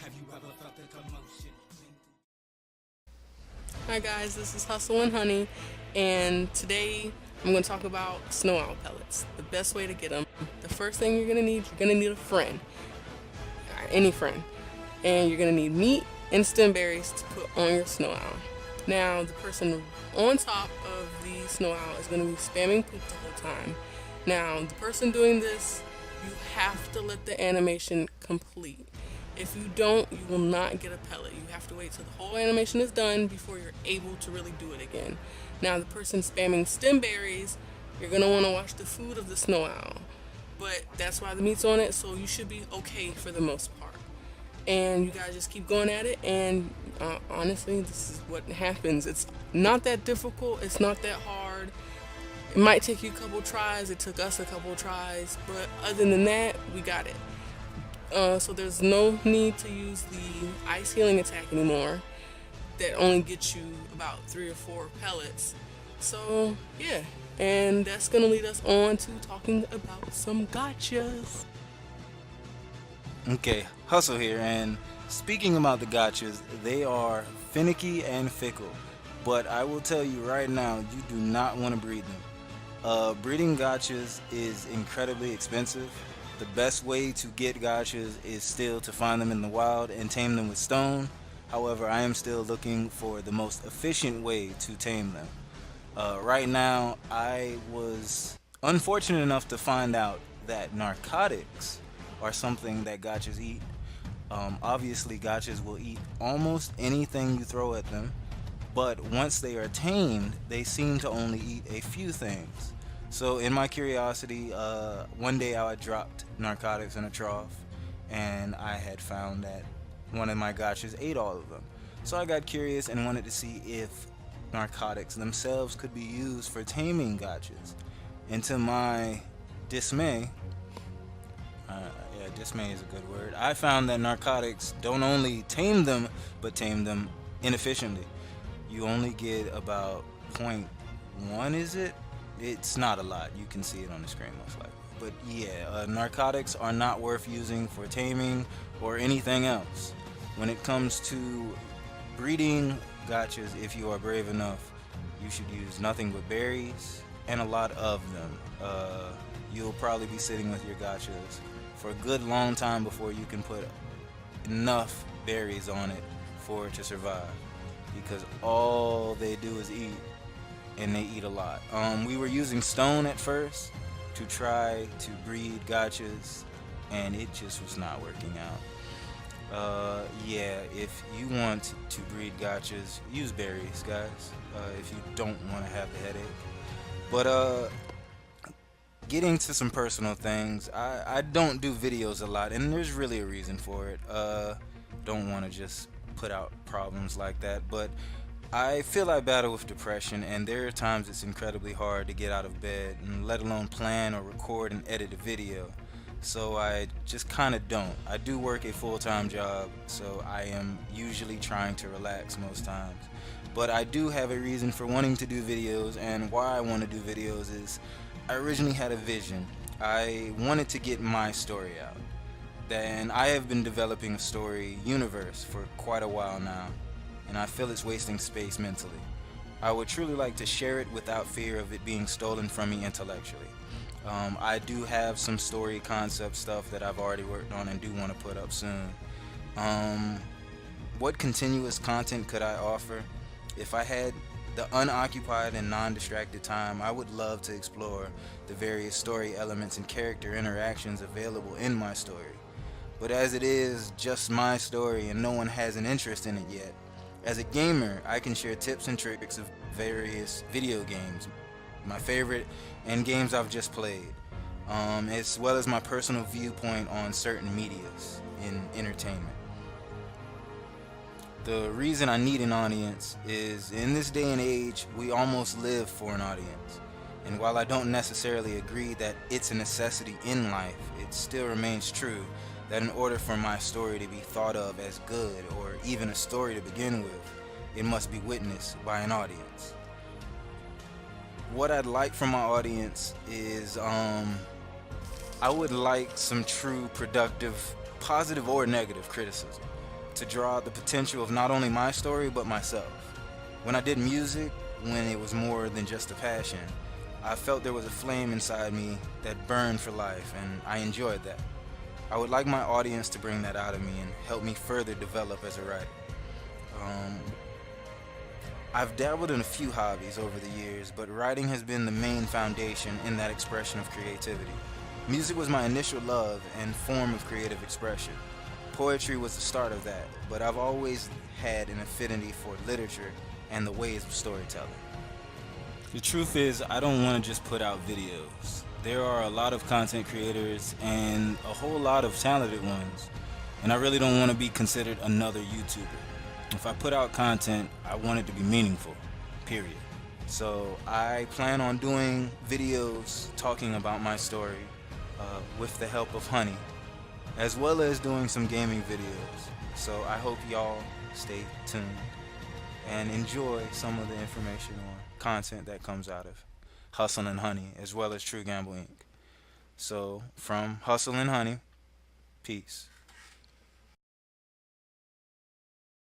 Have you ever felt the commotion? Hi guys, this is Hustle and Honey, and today I'm going to talk about Snow Owl Pellets. The best way to get them. The first thing you're going to need a friend, any friend, and you're going to need meat and stem berries to put on your snow owl. Now, the person on top of the snow owl is going to be spamming poop the whole time. Now, the person doing this, you have to let the animation complete. If you don't, you will not get a pellet. You have to wait till the whole animation is done before you're able to really do it again. Now, the person spamming stem berries, you're going to want to watch the food of the snow owl. But that's why the meat's on it, so you should be okay for the most part. And you guys just keep going at it, and honestly, this is what happens. It's not that difficult, it's not that hard. It might take you a couple tries, it took us a couple tries, but other than that, we got it. So there's no need to use the ice healing attack anymore. That only gets you about 3 or 4 pellets. So yeah, and that's gonna lead us on to talking about some gotchas. Okay, Hustle here, and speaking about the gotchas, they are finicky and fickle, but I will tell you right now, you do not want to breed them. Breeding gotchas is incredibly expensive. The best way to get gotchas is still to find them in the wild and tame them with stone. However, I am still looking for the most efficient way to tame them. Right now, I was unfortunate enough to find out that narcotics are something that gotchas eat. Obviously, gotchas will eat almost anything you throw at them, but once they are tamed, they seem to only eat a few things. So, in my curiosity, one day I dropped narcotics in a trough, and I had found that one of my gotchas ate all of them. So, I got curious and wanted to see if narcotics themselves could be used for taming gotchas. And to my dismay, dismay is a good word. I found that narcotics don't only tame them, but tame them inefficiently. You only get about point 0.1, is it? It's not a lot. You can see it on the screen most likely. But yeah, narcotics are not worth using for taming or anything else. When it comes to breeding gotchas, if you are brave enough, you should use nothing but berries and a lot of them. You'll probably be sitting with your gotchas for a good long time before you can put enough berries on it for it to survive, because all they do is eat, and they eat a lot. We were using stone at first to try to breed gotchas, and it just was not working out. Yeah, if you want to breed gotchas, use berries, guys, if you don't want to have the headache. But getting to some personal things, I don't do videos a lot, and there's really a reason for it. Don't want to just put out problems like that, but I feel I battle with depression, and there are times it's incredibly hard to get out of bed, and let alone plan or record and edit a video. So I just kind of don't. I do work a full-time job, so I am usually trying to relax most times. But I do have a reason for wanting to do videos, and why I want to do videos is I originally had a vision. I wanted to get my story out. And I have been developing a story universe for quite a while now, and I feel it's wasting space mentally. I would truly like to share it without fear of it being stolen from me intellectually. I do have some story concept stuff that I've already worked on and do want to put up soon. What continuous content could I offer? If I had the unoccupied and non-distracted time, I would love to explore the various story elements and character interactions available in my story. But as it is just my story and no one has an interest in it yet, as a gamer, I can share tips and tricks of various video games, my favorite, and games I've just played, as well as my personal viewpoint on certain medias in entertainment. The reason I need an audience is, in this day and age, we almost live for an audience. And while I don't necessarily agree that it's a necessity in life, it still remains true that in order for my story to be thought of as good, or even a story to begin with, it must be witnessed by an audience. What I'd like from my audience is, I would like some true productive positive or negative criticism, to draw out the potential of not only my story but myself. When I did music, when it was more than just a passion, I felt there was a flame inside me that burned for life, and I enjoyed that. I would like my audience to bring that out of me and help me further develop as a writer. I've dabbled in a few hobbies over the years, but writing has been the main foundation in that expression of creativity. Music was my initial love and form of creative expression. Poetry was the start of that, but I've always had an affinity for literature and the ways of storytelling. The truth is, I don't want to just put out videos. There are a lot of content creators and a whole lot of talented ones, and I really don't want to be considered another YouTuber. If I put out content, I want it to be meaningful, period. So I plan on doing videos talking about my story with the help of Honey, as well as doing some gaming videos. So I hope y'all stay tuned and enjoy some of the information or content that comes out of Hustle and Honey, as well as True Gamble Inc. So from Hustle and Honey, peace.